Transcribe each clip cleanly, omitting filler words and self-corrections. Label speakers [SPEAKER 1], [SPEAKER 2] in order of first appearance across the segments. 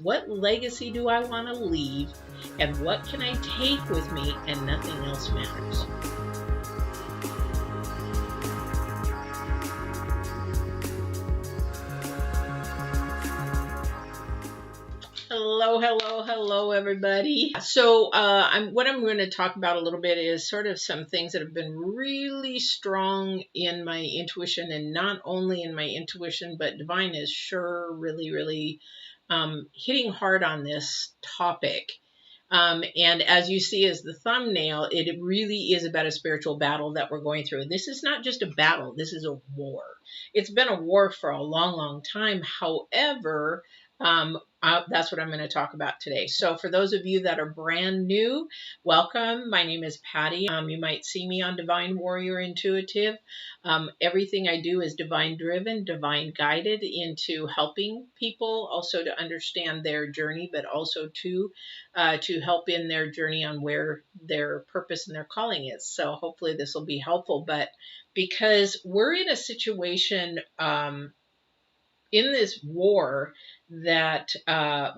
[SPEAKER 1] What legacy do I want to leave? And what can I take with me and nothing else matters? Hello, everybody. So what I'm going to talk about a little bit is sort of some things that have been really strong in my intuition, and not only in my intuition, but divine is sure really hitting hard on this topic. And as you see as the thumbnail, it really is about a spiritual battle that we're going through. This is not just a battle, this is a war. It's been a war for a long time. However, that's what I'm going to talk about today. So for those of you that are brand new, welcome. My name is Patty. You might see me on Divine Warrior Intuitive. Everything I do is divine driven, divine guided into helping people also to understand their journey, but also to help in their journey on where their purpose and their calling is. So hopefully this will be helpful. But because we're in a situation in this war that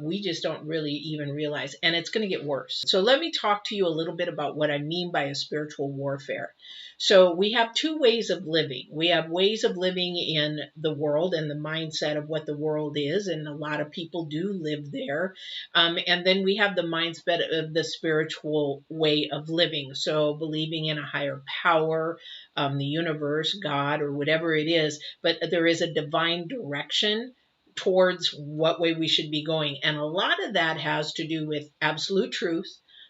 [SPEAKER 1] we just don't really even realize, and it's going to get worse. So let me talk to you a little bit about what I mean by a spiritual warfare. So we have two ways of living. We have ways of living in the world and the mindset of what the world is, and a lot of people do live there. And then we have the mindset of the spiritual way of living. So believing in a higher power, the universe, God, or whatever it is, but there is a divine direction towards what way we should be going. And a lot of that has to do with absolute truth,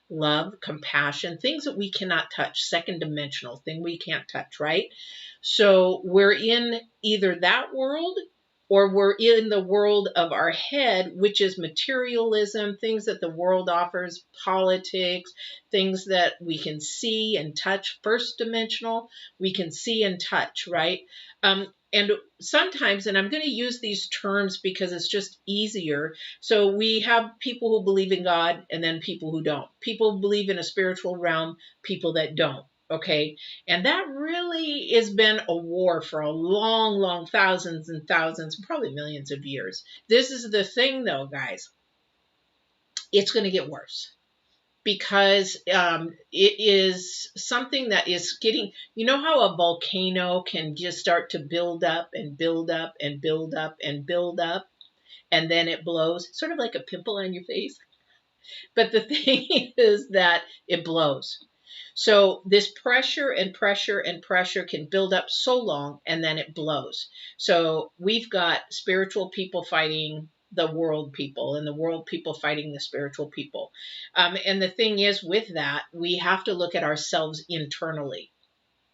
[SPEAKER 1] love, compassion, things that we cannot touch, second dimensional, thing we can't touch, right? So we're in either that world or we're in the world of our head, which is materialism, things that the world offers, politics, things that we can see and touch, first dimensional, we can see and touch, right? And sometimes, and I'm going to use these terms because it's just easier. So we have people who believe in God and then people who don't. People who believe in a spiritual realm, people that don't. Okay. And that really has been a war for a long, thousands and thousands, probably millions of years. This is the thing though, guys. It's going to get worse. Because it is something that is getting, you know how a volcano can just start to build up and build up and build up and build up, and then it blows, sort of like a pimple on your face. But the thing is that it blows. So this pressure and pressure and pressure can build up so long, and then it blows. So we've got spiritual people fighting the world people, and the world people fighting the spiritual people. And the thing is with that, we have to look at ourselves internally.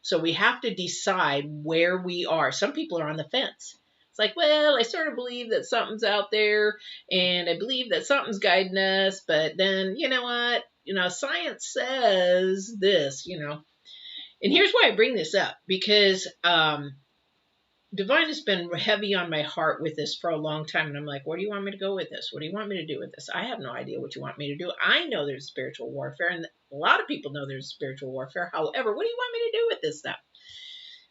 [SPEAKER 1] So we have to decide where we are. Some people are on the fence. It's like, well, I sort of believe that something's out there, and I believe that something's guiding us, but then, you know what? Science says this, And here's why I bring this up, because Divine has been heavy on my heart with this for a long time. And I'm like, where do you want me to go with this? What do you want me to do with this? I have no idea what you want me to do. I know there's spiritual warfare, and a lot of people know there's spiritual warfare. However, what do you want me to do with this stuff?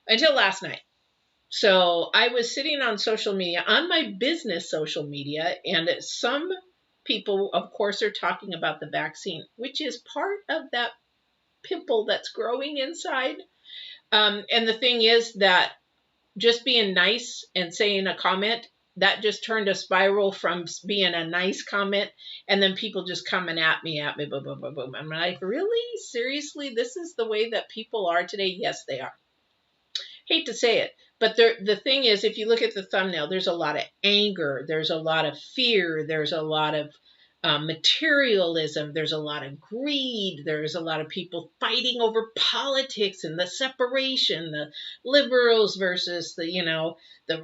[SPEAKER 1] Until last night. So I was sitting on social media, on my business social media, and some people, of course, are talking about the vaccine, which is part of that pimple that's growing inside. And the thing is that just being nice and saying a comment, that just turned a spiral from being a nice comment, and then people just coming at me, boom, boom, boom, boom. I'm like, really? Seriously? This is the way that people are today? Yes, they are. Hate to say it, but the thing is, if you look at the thumbnail, there's a lot of anger, there's a lot of fear, there's a lot of materialism, there's a lot of greed, there's a lot of people fighting over politics and the separation, the liberals versus the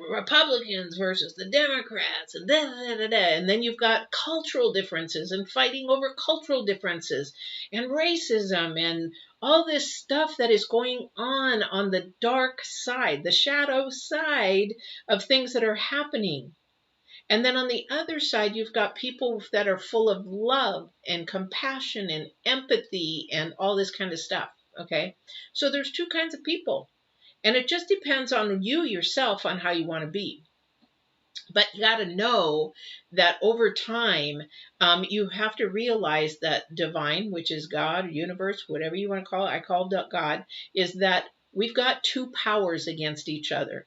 [SPEAKER 1] Republicans versus the Democrats, and and then you've got cultural differences and fighting over cultural differences and racism and all this stuff that is going on the dark side, the shadow side of things that are happening. And then on the other side, you've got people that are full of love and compassion and empathy and all this kind of stuff. Okay. So there's two kinds of people, and it just depends on you yourself on how you want to be. But you got to know that over time, you have to realize that divine, which is God, universe, whatever you want to call it, I call it God, is that we've got two powers against each other.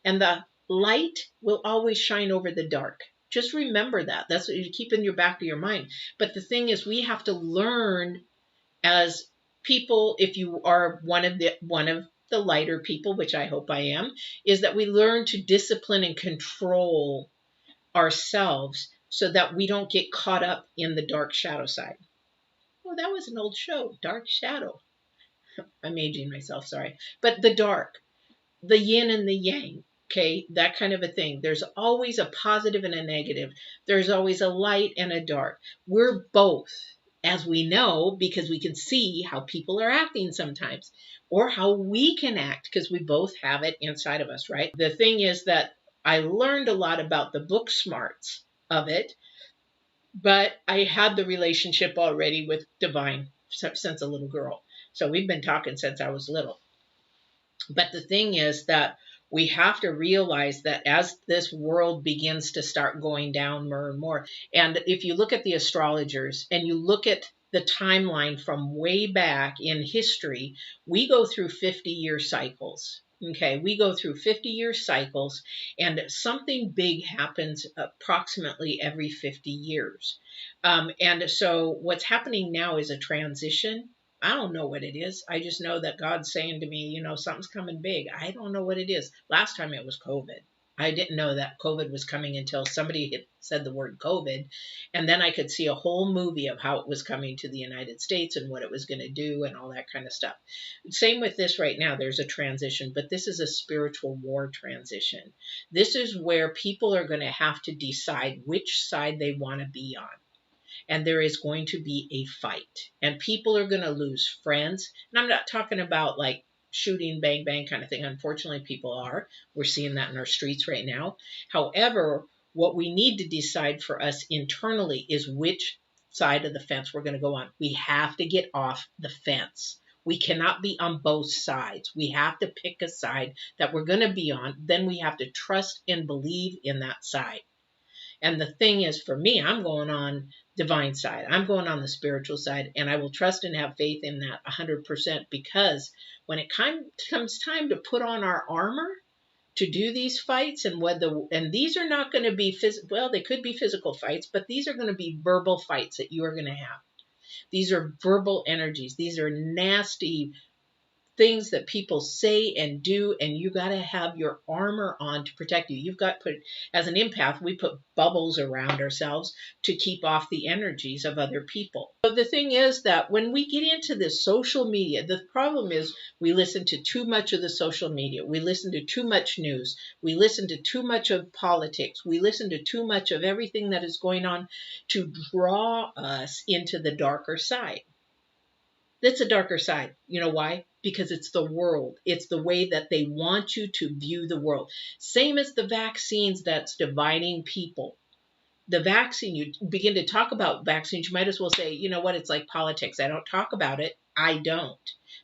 [SPEAKER 1] And the light will always shine over the dark. Just remember that. That's what you keep in your back of your mind. But the thing is, we have to learn as people, if you are one of the lighter people, which I hope I am, is that we learn to discipline and control ourselves so that we don't get caught up in the dark shadow side. Oh, that was an old show, Dark Shadow. I'm aging myself, sorry. But the dark, the yin and the yang, okay, that kind of a thing. There's always a positive and a negative. There's always a light and a dark. We're both, as we know, because we can see how people are acting sometimes, or how we can act, because we both have it inside of us, right? The thing is that I learned a lot about the book smarts of it, but I had the relationship already with divine since a little girl. So we've been talking since I was little. But the thing is that we have to realize that as this world begins to start going down more and more, and if you look at the astrologers and you look at the timeline from way back in history, we go through 50-year cycles. Okay, we go through 50-year cycles, and something big happens approximately every 50 years. And so what's happening now is a transition. I don't know what it is. I just know that God's saying to me, something's coming big. I don't know what it is. Last time it was COVID. I didn't know that COVID was coming until somebody had said the word COVID. And then I could see a whole movie of how it was coming to the United States and what it was going to do and all that kind of stuff. Same with this right now. There's a transition, but this is a spiritual war transition. This is where people are going to have to decide which side they want to be on. And there is going to be a fight, and people are going to lose friends. And I'm not talking about like shooting, bang, bang kind of thing. Unfortunately, people are. We're seeing that in our streets right now. However, what we need to decide for us internally is which side of the fence we're going to go on. We have to get off the fence. We cannot be on both sides. We have to pick a side that we're going to be on. Then we have to trust and believe in that side. And the thing is, for me, I'm going on divine side. I'm going on the spiritual side, and I will trust and have faith in that 100%, because when it comes time to put on our armor to do these fights, and these are not going to be well, they could be physical fights, but these are going to be verbal fights that you are going to have. These are verbal energies. These are nasty things that people say and do, and you got to have your armor on to protect you. You've got to put, as an empath, we put bubbles around ourselves to keep off the energies of other people. So the thing is that when we get into this social media, the problem is we listen to too much of the social media. We listen to too much news. We listen to too much of politics. We listen to too much of everything that is going on to draw us into the darker side. That's a darker side. You know why? Because it's the world. It's the way that they want you to view the world. Same as the vaccines that's dividing people. The vaccine, you begin to talk about vaccines, you might as well say, you know what, it's like politics. I don't talk about it. I don't.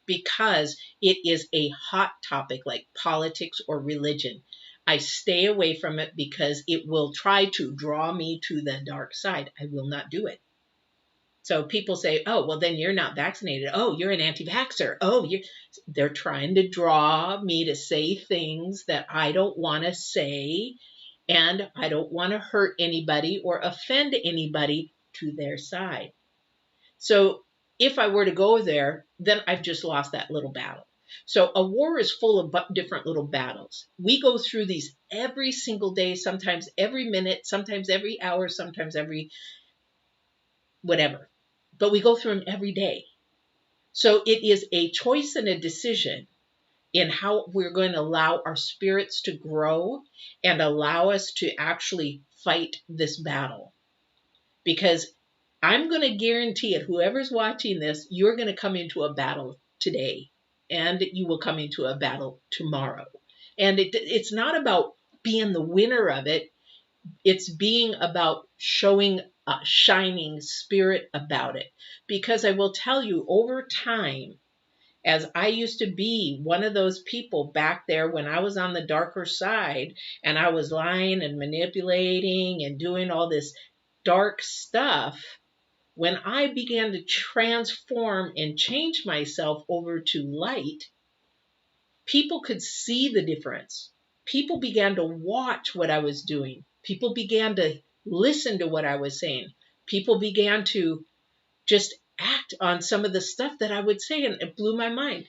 [SPEAKER 1] Because it is a hot topic like politics or religion. I stay away from it because it will try to draw me to the dark side. I will not do it. So people say, oh, well, then you're not vaccinated. Oh, you're an anti-vaxxer. Oh, they're trying to draw me to say things that I don't want to say, and I don't want to hurt anybody or offend anybody to their side. So if I were to go there, then I've just lost that little battle. So a war is full of different little battles. We go through these every single day, sometimes every minute, sometimes every hour, sometimes every whatever. But we go through them every day. So it is a choice and a decision in how we're going to allow our spirits to grow and allow us to actually fight this battle. Because I'm going to guarantee it, whoever's watching this, you're going to come into a battle today, and you will come into a battle tomorrow. And it's not about being the winner of it. It's being about showing a shining spirit about it. Because I will tell you, over time, as I used to be one of those people back there when I was on the darker side and I was lying and manipulating and doing all this dark stuff. When I began to transform and change myself over to light, people could see the difference. People began to watch what I was doing. People began to listen to what I was saying. People began to just act on some of the stuff that I would say, and it blew my mind.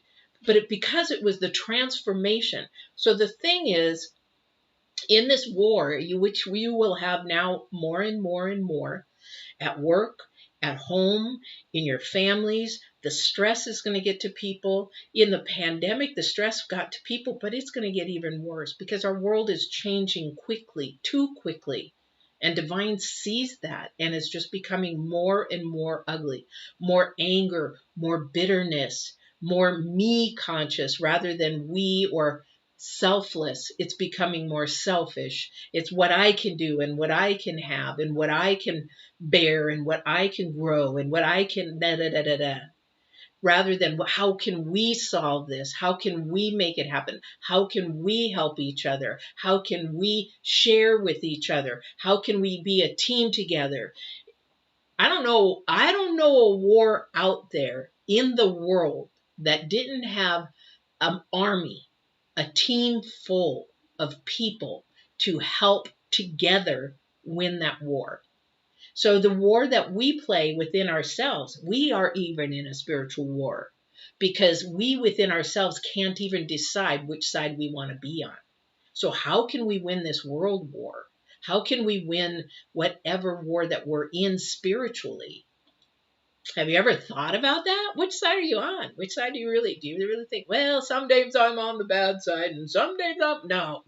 [SPEAKER 1] But because it was the transformation. So the thing is, in this war, which we will have now more and more and more, at work, at home, in your families. The stress is going to get to people. In the pandemic, the stress got to people, but it's going to get even worse because our world is changing quickly, too quickly. And divine sees that and is just becoming more and more ugly, more anger, more bitterness, more me conscious rather than we or selfless. It's becoming more selfish. It's what I can do and what I can have and what I can bear and what I can grow and what I can da da da da da. Rather than how can we solve this? How can we make it happen? How can we help each other? How can we share with each other? How can we be a team together? I don't know. I don't know a war out there in the world that didn't have an army, a team full of people to help together win that war. So the war that we play within ourselves, we are even in a spiritual war because we within ourselves can't even decide which side we want to be on. So how can we win this world war? How can we win whatever war that we're in spiritually? Have you ever thought about that? Which side are you on? Which side do you really think, well, some days I'm on the bad side and some days I'm no.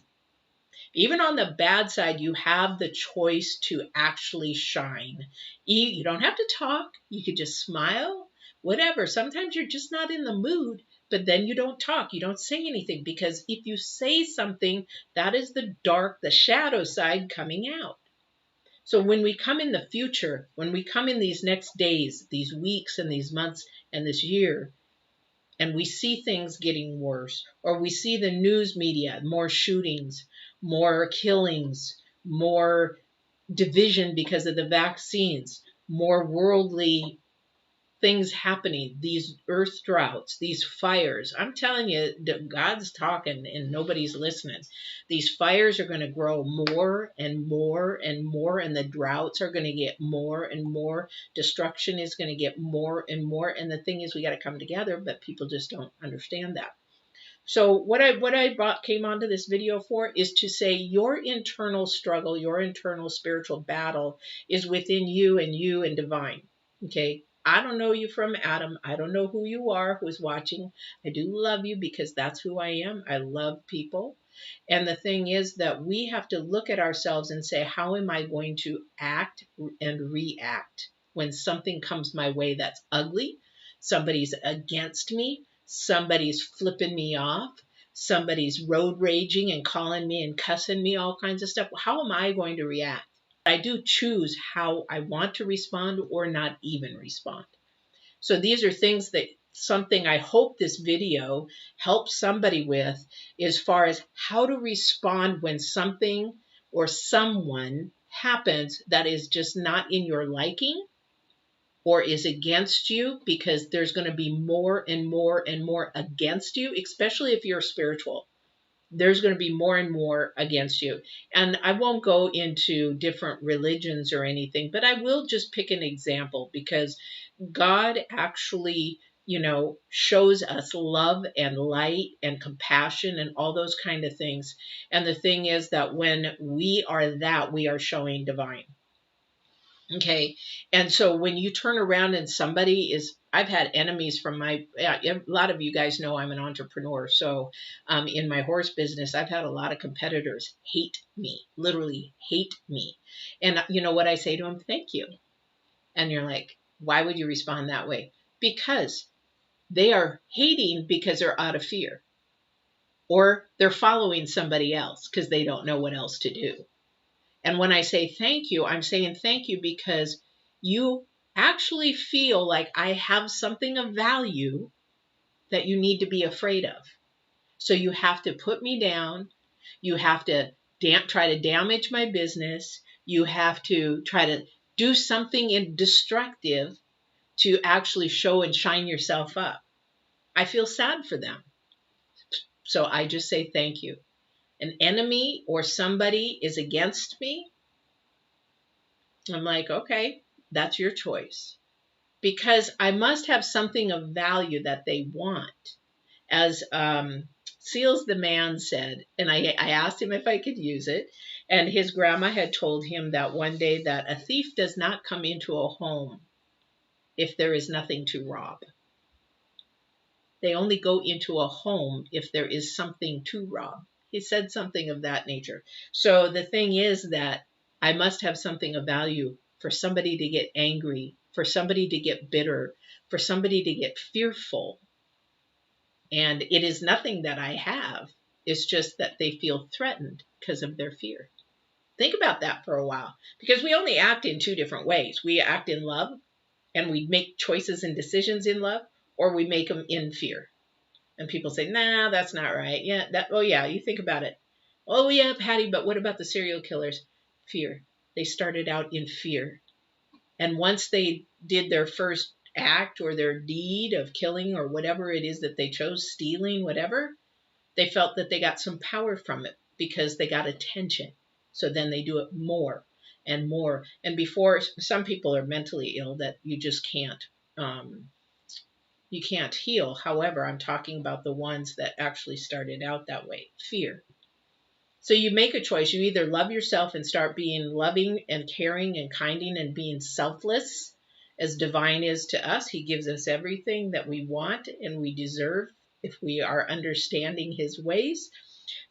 [SPEAKER 1] Even on the bad side, you have the choice to actually shine. You don't have to talk. You could just smile, whatever. Sometimes you're just not in the mood, but then you don't talk. You don't say anything because if you say something, that is the dark, the shadow side coming out. So when we come in the future, when we come in these next days, these weeks and these months and this year, and we see things getting worse, or we see the news media, more shootings, more killings, more division because of the vaccines, more worldly things happening, these earth droughts, these fires. I'm telling you, God's talking and nobody's listening. These fires are going to grow more and more and more, and the droughts are going to get more and more. Destruction is going to get more and more. And the thing is, we got to come together, but people just don't understand that. So what I came onto this video for is to say your internal struggle, your internal spiritual battle is within you and divine. Okay. I don't know you from Adam. I don't know who you are who's watching. I do love you because that's who I am. I love people. And the thing is that we have to look at ourselves and say, how am I going to act and react when something comes my way that's ugly? Somebody's against me. Somebody's flipping me off. Somebody's road raging and calling me and cussing me, all kinds of stuff. How am I going to react? I do choose how I want to respond or not even respond. So these are things that something I hope this video helps somebody with as far as how to respond when something or someone happens that is just not in your liking or is against you, because there's going to be more and more and more against you, especially if you're spiritual. There's going to be more and more against you. And I won't go into different religions or anything, but I will just pick an example because God actually, shows us love and light and compassion and all those kind of things. And the thing is that when we are that, we are showing divine. Okay. And so when you turn around and somebody is, I've had enemies from a lot of you guys know I'm an entrepreneur. So in my horse business, I've had a lot of competitors hate me, literally hate me. And you know what I say to them? Thank you. And you're like, why would you respond that way? Because they are hating because they're out of fear, or they're following somebody else because they don't know what else to do. And when I say thank you, I'm saying thank you because you actually feel like I have something of value that you need to be afraid of. So you have to put me down. You have to try to damage my business. You have to try to do something destructive to actually show and shine yourself up. I feel sad for them. So I just say thank you. An enemy or somebody is against me. I'm like, okay, that's your choice. Because I must have something of value that they want. As Seals the man said, and I asked him if I could use it, and his grandma had told him that one day that a thief does not come into a home if there is nothing to rob. They only go into a home if there is something to rob. He said something of that nature. So the thing is that I must have something of value for somebody to get angry, for somebody to get bitter, for somebody to get fearful. And it is nothing that I have. It's just that they feel threatened because of their fear. Think about that for a while, because we only act in two different ways. We act in love, and we make choices and decisions in love, or we make them in fear. And people say, nah, that's not right. Yeah, oh yeah, you think about it. Oh yeah, Patty, but what about the serial killers? Fear. They started out in fear. And once they did their first act or their deed of killing or whatever it is that they chose, stealing, whatever, they felt that they got some power from it because they got attention. So then they do it more and more. And before, some people are mentally ill that you just can't heal. However, I'm talking about the ones that actually started out that way. Fear. So you make a choice. You either love yourself and start being loving and caring and kinding and being selfless, as divine is to us. He gives us everything that we want and we deserve if we are understanding his ways.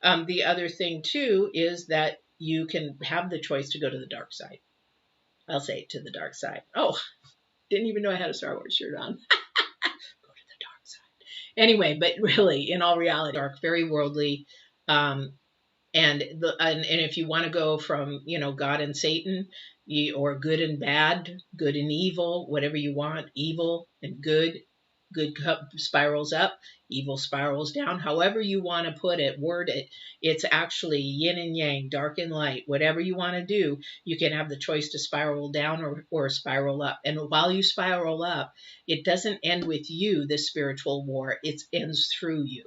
[SPEAKER 1] The other thing, too, is that you can have the choice to go to the dark side. I'll say to the dark side. Oh, didn't even know I had a Star Wars shirt on. Go to the dark side. Anyway, but really, in all reality, dark, very worldly. And if you want to go from, God and Satan, or good and bad, good and evil, whatever you want, evil and good spirals up, evil spirals down, however you want to put it, word it. It's actually yin and yang, dark and light, whatever you want to do. You can have the choice to spiral down or spiral up. And while you spiral up, it doesn't end with you, the spiritual war. It ends through you.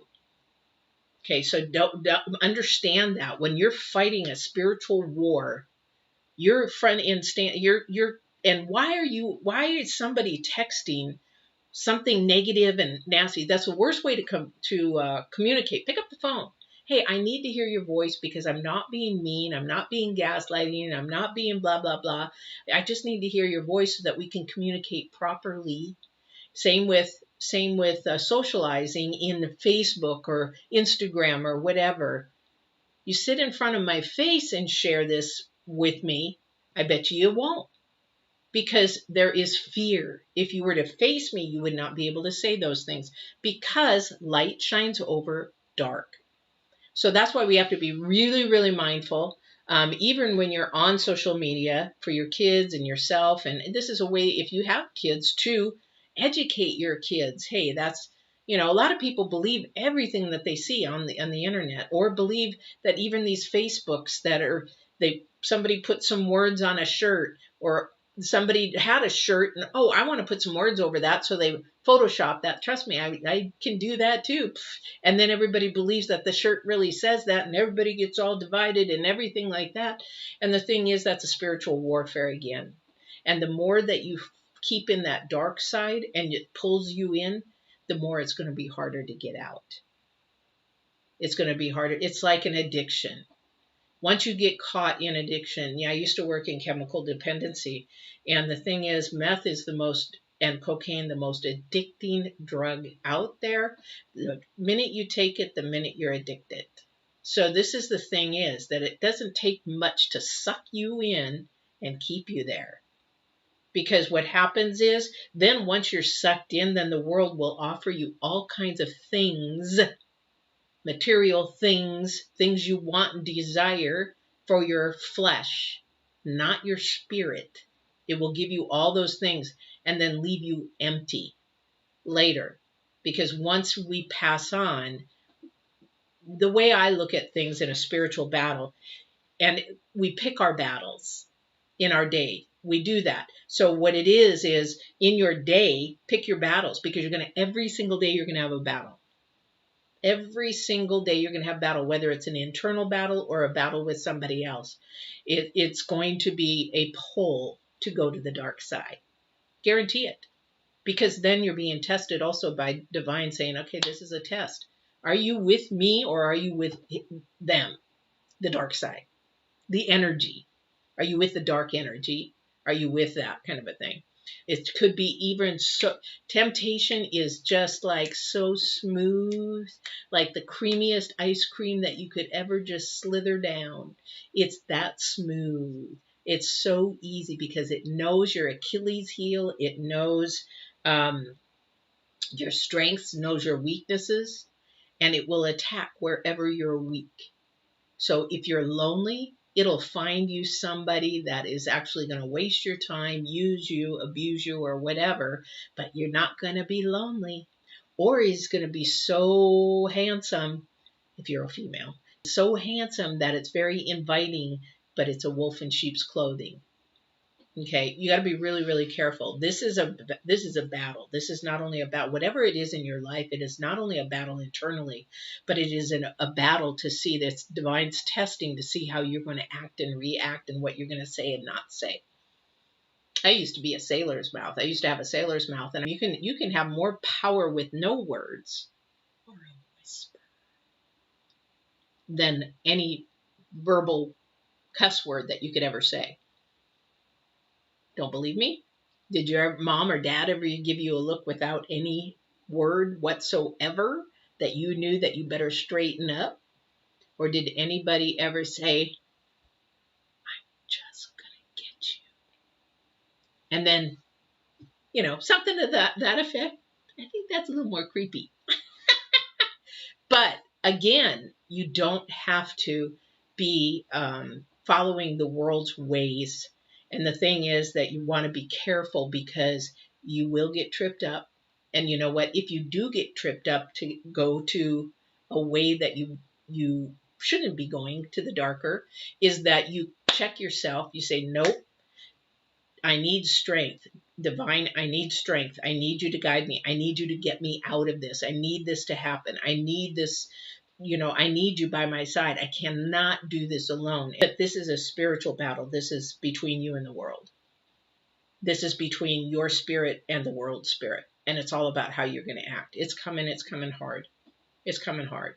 [SPEAKER 1] Okay, so don't understand that when you're fighting a spiritual war, you're front end stand. And why is somebody texting something negative and nasty? That's the worst way to communicate. Pick up the phone. Hey, I need to hear your voice because I'm not being mean. I'm not being gaslighting. I'm not being blah, blah, blah. I just need to hear your voice so that we can communicate properly. Same with socializing in Facebook or Instagram or whatever. You sit in front of my face and share this with me, I bet you won't. Because there is fear. If you were to face me, you would not be able to say those things because light shines over dark. So that's why we have to be really, really mindful. Even when you're on social media for your kids and yourself. And this is a way, if you have kids, to educate your kids. Hey, that's, a lot of people believe everything that they see on the internet, or believe that even these Facebooks that somebody put some words on a shirt, or somebody had a shirt and, oh, I want to put some words over that. So they Photoshop that. Trust me, I can do that too. And then everybody believes that the shirt really says that, and everybody gets all divided and everything like that. And the thing is, that's a spiritual warfare again. And the more that you keep in that dark side and it pulls you in, the more it's going to be harder to get out. It's going to be harder. It's like an addiction. Once you get caught in addiction, I used to work in chemical dependency. And the thing is, meth is and cocaine, the most addicting drug out there. The minute you take it, the minute you're addicted. So this is the thing is that it doesn't take much to suck you in and keep you there. Because what happens is, then once you're sucked in, then the world will offer you all kinds of things, material things you want and desire for your flesh, not your spirit. It will give you all those things and then leave you empty later. Because once we pass on, the way I look at things in a spiritual battle, and we pick our battles in our day. We do that. So what it is in your day, pick your battles, because every single day you're going to have a battle. Every single day you're going to have battle, whether it's an internal battle or a battle with somebody else. It's going to be a pull to go to the dark side. Guarantee it. Because then you're being tested also by divine saying, okay, this is a test. Are you with me or are you with them, the dark side, the energy? Are you with the dark energy? Are you with that kind of a thing? It could be even so. Temptation is just like so smooth, like the creamiest ice cream that you could ever just slither down. It's that smooth. It's so easy because it knows your Achilles heel. It knows your strengths, knows your weaknesses, and it will attack wherever you're weak. So if you're lonely, it'll find you somebody that is actually going to waste your time, use you, abuse you, or whatever, but you're not going to be lonely. Or he's going to be so handsome, if you're a female, so handsome that it's very inviting, but it's a wolf in sheep's clothing. Okay, you got to be really, really careful. This is a battle. This is not only about whatever it is in your life. It is not only a battle internally, but it is a battle to see this divine's testing to see how you're going to act and react and what you're going to say and not say. I used to be a sailor's mouth. I used to have a sailor's mouth, and you can have more power with no words or a whisper than any verbal cuss word that you could ever say. Don't believe me? Did your mom or dad ever give you a look without any word whatsoever that you knew that you better straighten up? Or did anybody ever say, I'm just going to get you? And then, something to that effect. I think that's a little more creepy. But again, you don't have to be following the world's ways. And the thing is that you want to be careful because you will get tripped up. And you know what? If you do get tripped up to go to a way that you shouldn't be going to the darker, is that you check yourself. You say, nope, I need strength. Divine, I need strength. I need you to guide me. I need you to get me out of this. I need this to happen. I need this, I need you by my side. I cannot do this alone. But this is a spiritual battle. This is between you and the world. This is between your spirit and the world's spirit. And it's all about how you're going to act. It's coming hard. It's coming hard.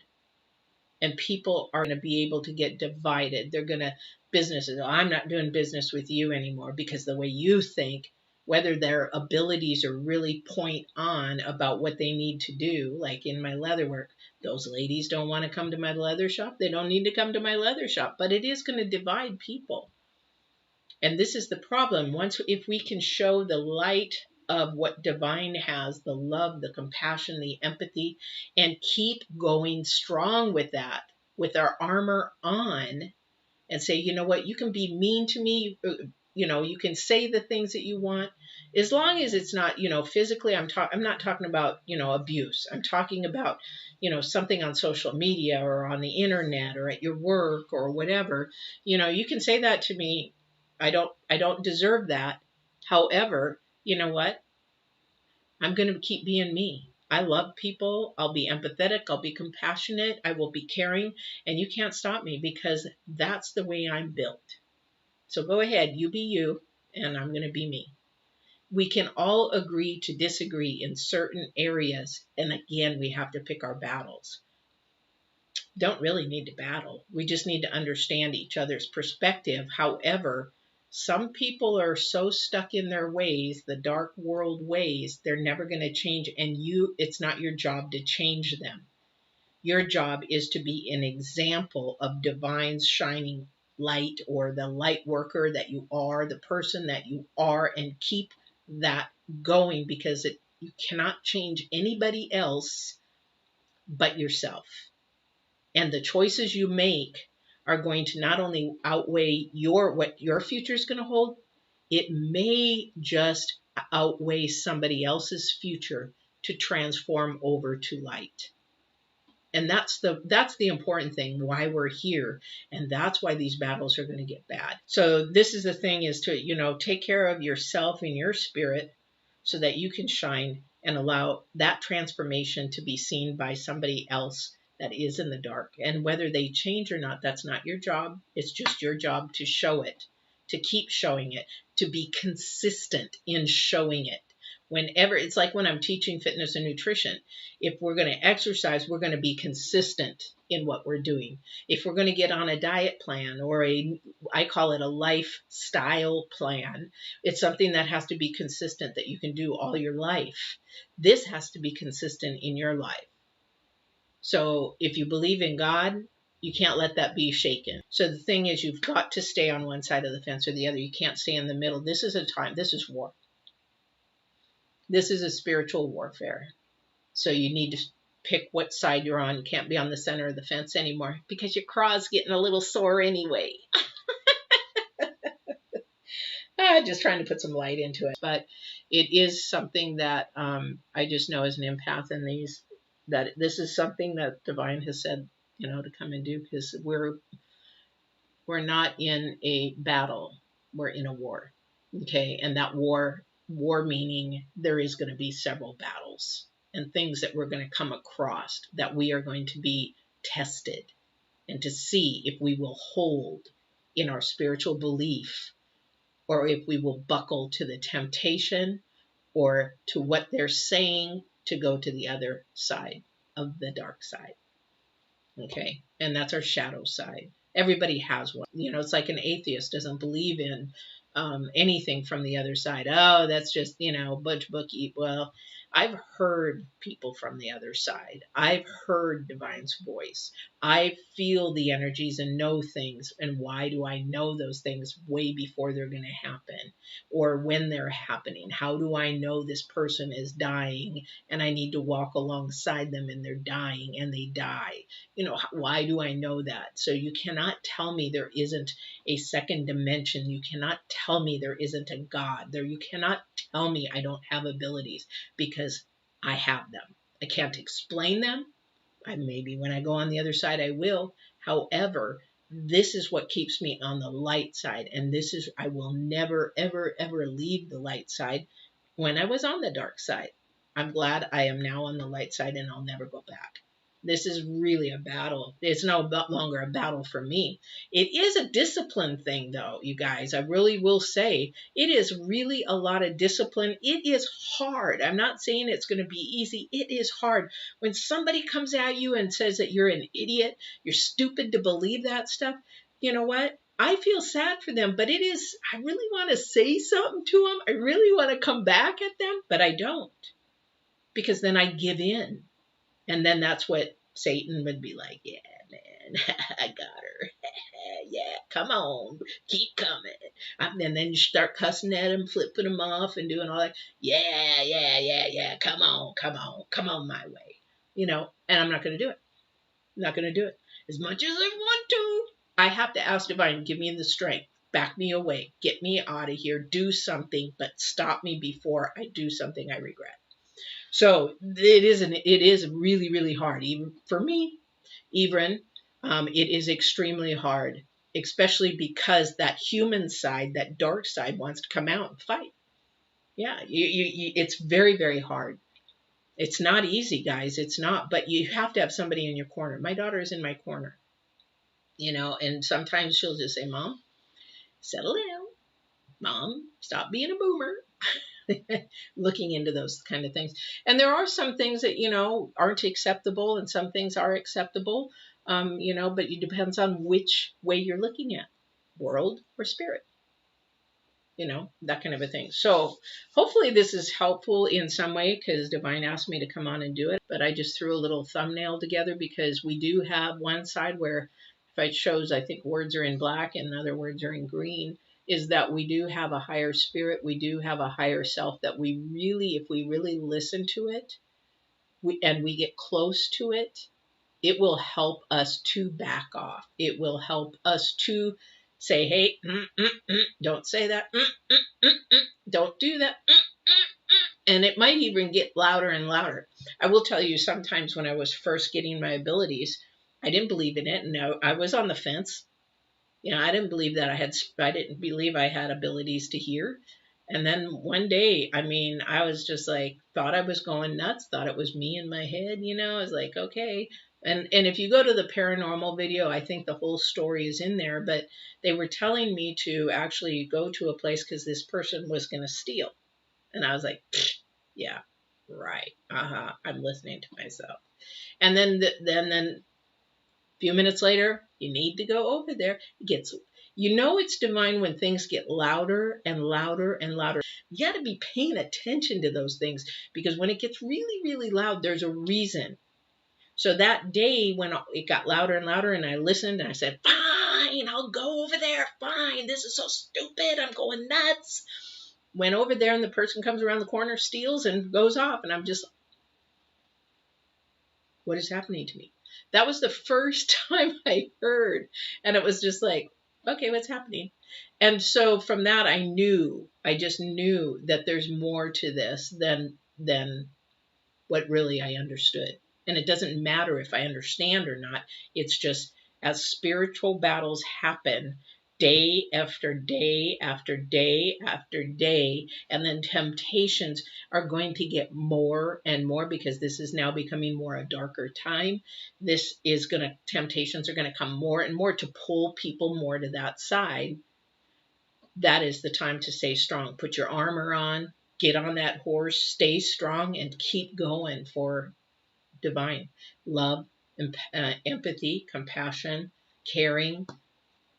[SPEAKER 1] And people are going to be able to get divided. They're going to businesses. Oh, I'm not doing business with you anymore because the way you think, whether their abilities are really point on about what they need to do, like in my leather work, those ladies don't want to come to my leather shop. They don't need to come to my leather shop, but it is going to divide people. And this is the problem. If we can show the light of what divine has, the love, the compassion, the empathy, and keep going strong with that, with our armor on, and say, you know what, you can be mean to me, you can say the things that you want, as long as it's not, physically. I'm not talking about, abuse. I'm talking about, something on social media or on the internet or at your work or whatever. You can say that to me. I don't deserve that. However, you know what? I'm going to keep being me. I love people. I'll be empathetic. I'll be compassionate. I will be caring. And you can't stop me because that's the way I'm built. So go ahead. You be you. And I'm going to be me. We can all agree to disagree in certain areas. And again, we have to pick our battles. Don't really need to battle. We just need to understand each other's perspective. However, some people are so stuck in their ways, the dark world ways, they're never going to change. And it's not your job to change them. Your job is to be an example of divine's shining light, or the light worker that you are, the person that you are, and keep that going, because you cannot change anybody else but yourself. And the choices you make are going to not only outweigh what your future is going to hold, it may just outweigh somebody else's future to transform over to light. And that's the important thing, why we're here. And that's why these battles are going to get bad. So this is the thing, is to, take care of yourself and your spirit so that you can shine and allow that transformation to be seen by somebody else that is in the dark. And whether they change or not, that's not your job. It's just your job to show it, to keep showing it, to be consistent in showing it. Whenever, it's like when I'm teaching fitness and nutrition, if we're going to exercise, we're going to be consistent in what we're doing. If we're going to get on a diet plan, or I call it a lifestyle plan, it's something that has to be consistent, that you can do all your life. This has to be consistent in your life. So if you believe in God, you can't let that be shaken. So the thing is, you've got to stay on one side of the fence or the other. You can't stay in the middle. This is a time, this is war. This is a spiritual warfare. So you need to pick what side you're on. You can't be on the center of the fence anymore, because your craw's getting a little sore anyway. Just trying to put some light into it. But it is something that I just know as an empath in these, that this is something that Divine has said, to come and do, because we're not in a battle. We're in a war. Okay. And that war meaning there is going to be several battles and things that we're going to come across, that we are going to be tested, and to see if we will hold in our spiritual belief, or if we will buckle to the temptation or to what they're saying to go to the other side of the dark side. Okay. And that's our shadow side. Everybody has one. It's like an atheist doesn't believe in anything from the other side. Oh, that's just, bunch bookie. Well, I've heard people from the other side. I've heard Divine's voice. I feel the energies and know things. And why do I know those things way before they're going to happen, or when they're happening? How do I know this person is dying and I need to walk alongside them and they're dying and they die? Why do I know that? So you cannot tell me there isn't a second dimension. You cannot tell me there isn't a God there. You cannot tell me I don't have abilities, because I have them. I can't explain them. Maybe when I go on the other side, I will. However, this is what keeps me on the light side. And I will never, ever, ever leave the light side. When I was on the dark side, I'm glad I am now on the light side, and I'll never go back. This is really a battle. It's no longer a battle for me. It is a discipline thing, though, you guys. I really will say it is really a lot of discipline. It is hard. I'm not saying it's going to be easy. It is hard. When somebody comes at you and says that you're an idiot, you're stupid to believe that stuff, you know what? I feel sad for them, but I really want to say something to them. I really want to come back at them, but I don't, because then I give in. And then that's what Satan would be like, yeah, man, I got her. Yeah, come on, keep coming. And then you start cussing at him, flipping him off and doing all that. Yeah, come on my way. And I'm not going to do it. I'm not going to do it. As much as I want to, I have to ask Divine, give me the strength, back me away, get me out of here, do something, but stop me before I do something I regret. So it is really, really hard, even for me. Even it is extremely hard, especially because that human side, that dark side, wants to come out and fight. Yeah, it's very, very hard. It's not easy, guys. It's not, but you have to have somebody in your corner. My daughter is in my corner, and sometimes she'll just say, "Mom, settle down. Mom, stop being a boomer." Looking into those kind of things. And there are some things that, aren't acceptable, and some things are acceptable, but it depends on which way you're looking at, world or spirit, that kind of a thing. So hopefully this is helpful in some way, because Divine asked me to come on and do it, but I just threw a little thumbnail together, because we do have one side where, if it shows, I think words are in black and other words are in green, is that we do have a higher spirit. We do have a higher self that if we really listen to it, and we get close to it, it will help us to back off. It will help us to say, hey, don't say that. Don't do that. And it might even get louder and louder. I will tell you, sometimes when I was first getting my abilities, I didn't believe in it, and I was on the fence. I didn't believe that I didn't believe I had abilities to hear. And then one day, I mean, I was just like, thought I was going nuts, thought it was me in my head, I was like, okay. And if you go to the paranormal video, I think the whole story is in there, but they were telling me to actually go to a place because this person was going to steal. And I was like, yeah, right. I'm listening to myself. And then a few minutes later, you need to go over there. It gets, it's divine when things get louder and louder and louder. You got to be paying attention to those things, because when it gets really, really loud, there's a reason. So that day when it got louder and louder, and I listened and I said, fine, I'll go over there. Fine. This is so stupid. I'm going nuts. Went over there, and the person comes around the corner, steals, and goes off. And I'm just, what is happening to me? That was the first time I heard. And it was just like, okay, what's happening? And so from that, I just knew that there's more to this than what really I understood. And it doesn't matter if I understand or not. It's just, as spiritual battles happen day after day after day after day, and then temptations are going to get more and more, because this is now becoming more a darker time. Temptations are going to come more and more to pull people more to that side. That is the time to stay strong. Put your armor on, get on that horse, stay strong, and keep going for divine love, empathy, compassion, caring,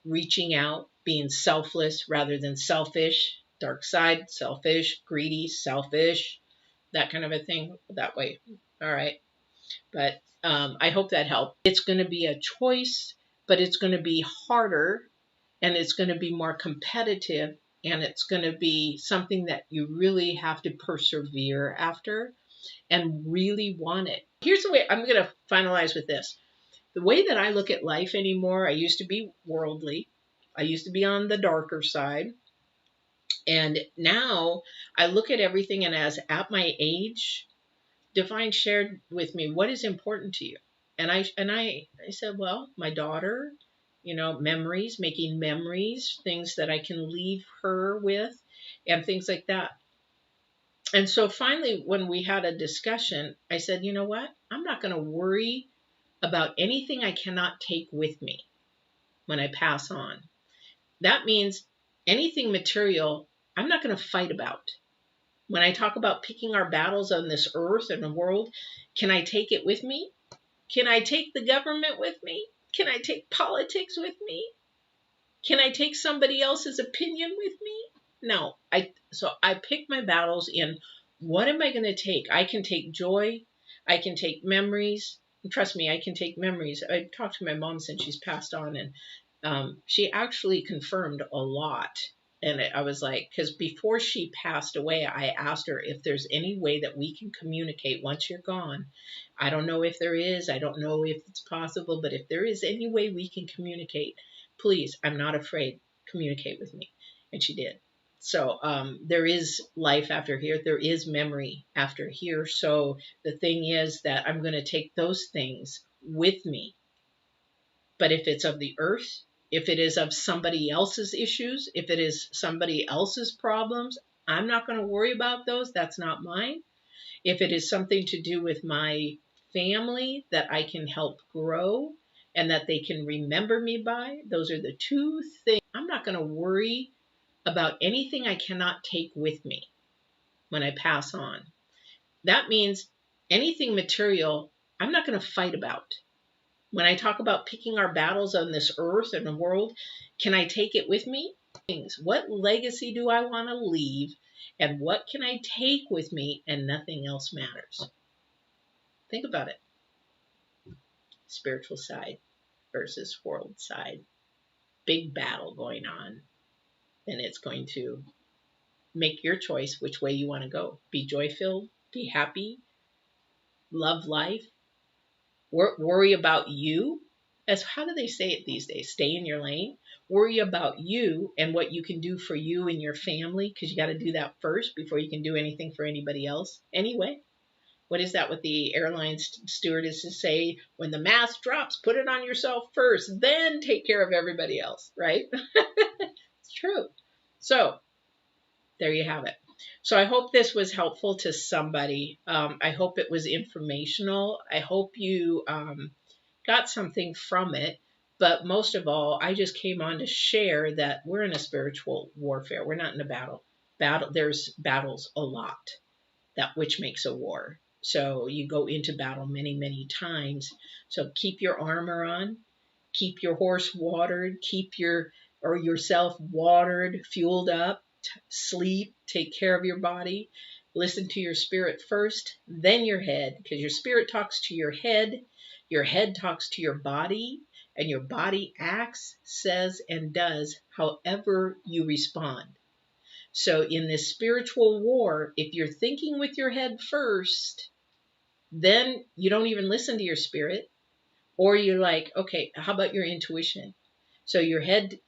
[SPEAKER 1] reaching out, being selfless rather than selfish, dark side, selfish, greedy, selfish, that kind of a thing, that way. All right. But I hope that helped. It's going to be a choice, but it's going to be harder, and it's going to be more competitive, and it's going to be something that you really have to persevere after and really want it. Here's the way I'm going to finalize with this. The way that I look at life anymore, I used to be worldly. I used to be on the darker side. And now I look at everything, and as at my age, Divine shared with me, what is important to you? And I said, well, my daughter, memories, making memories, things that I can leave her with, and things like that. And so finally, when we had a discussion, I said, you know what? I'm not going to worry about anything I cannot take with me when I pass on. That means anything material, I'm not going to fight about. When I talk about picking our battles on this earth and the world, can I take it with me? Can I take the government with me? Can I take politics with me? Can I take somebody else's opinion with me? No. So I pick my battles in, what am I going to take? I can take joy. I can take memories. And trust me, I can take memories. I talked to my mom since she's passed on, and she actually confirmed a lot. And I was like, because before she passed away, I asked her if there's any way that we can communicate once you're gone. I don't know if there is. I don't know if it's possible. But if there is any way we can communicate, please, I'm not afraid. Communicate with me. And she did. So there is life after here. There is memory after here. So the thing is that I'm going to take those things with me. But if it's of the earth, if it is of somebody else's issues, if it is somebody else's problems, I'm not going to worry about those. That's not mine. If it is something to do with my family that I can help grow and that they can remember me by, those are the two things. I'm not going to worry about anything I cannot take with me when I pass on. That means anything material, I'm not going to fight about. When I talk about picking our battles on this earth and the world, can I take it with me? What legacy do I want to leave? And what can I take with me? And nothing else matters. Think about it. Spiritual side versus world side. Big battle going on. And it's going to make your choice which way you want to go. Be joy-filled. Be happy. Love life. Worry about you. as how do they say it these days? Stay in your lane. Worry about you and what you can do for you and your family, because you got to do that first before you can do anything for anybody else. Anyway, what is that what the airline stewardesses say? When the mask drops, put it on yourself first, then take care of everybody else, right? It's true. So there you have it. So I hope this was helpful to somebody. I hope it was informational. I hope you got something from it. But most of all, I just came on to share that we're in a spiritual warfare. We're not in a battle. There's battles a lot, that which makes a war. So you go into battle many, many times. So keep your armor on, keep your horse watered, keep yourself watered, fueled up, sleep, take care of your body. Listen to your spirit first, then your head, because your spirit talks to your head talks to your body, and your body acts, says, and does however you respond. So in this spiritual war, if you're thinking with your head first, then you don't even listen to your spirit, or you're like, okay, how about your intuition? So your head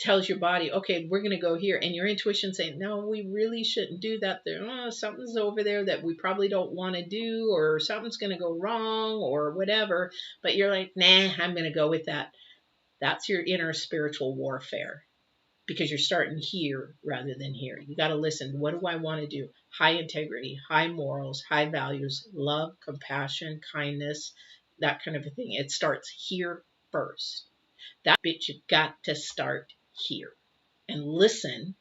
[SPEAKER 1] tells your body, okay, we're going to go here. And your intuition saying, no, we really shouldn't do that there. Something's over there that we probably don't want to do, or something's going to go wrong or whatever. But you're like, nah, I'm going to go with that. That's your inner spiritual warfare, because you're starting here rather than here. You got to listen. What do I want to do? High integrity, high morals, high values, love, compassion, kindness, that kind of a thing. It starts here first. That bit you got to start here and listen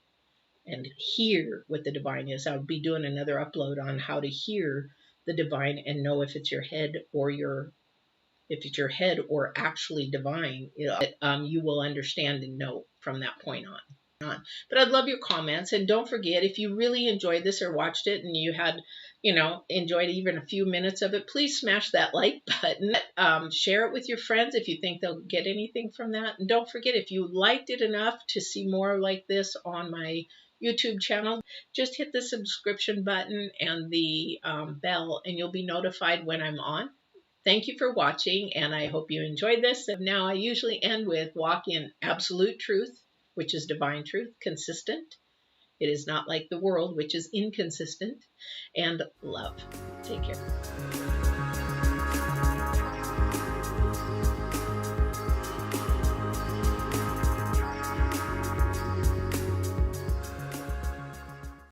[SPEAKER 1] and hear what the divine is. I'll be doing another upload on how to hear the divine and know if it's your head or actually divine. You will understand and know from that point on. But I'd love your comments, and don't forget, if you really enjoyed this or watched it and you had, enjoyed even a few minutes of it, please smash that like button. Share it with your friends if you think they'll get anything from that. And don't forget, if you liked it enough to see more like this on my YouTube channel, just hit the subscription button and the bell, and you'll be notified when I'm on. Thank you for watching, and I hope you enjoyed this. And now I usually end with walk in absolute truth, which is divine truth, consistent. It is not like the world, which is inconsistent, and love. Take care.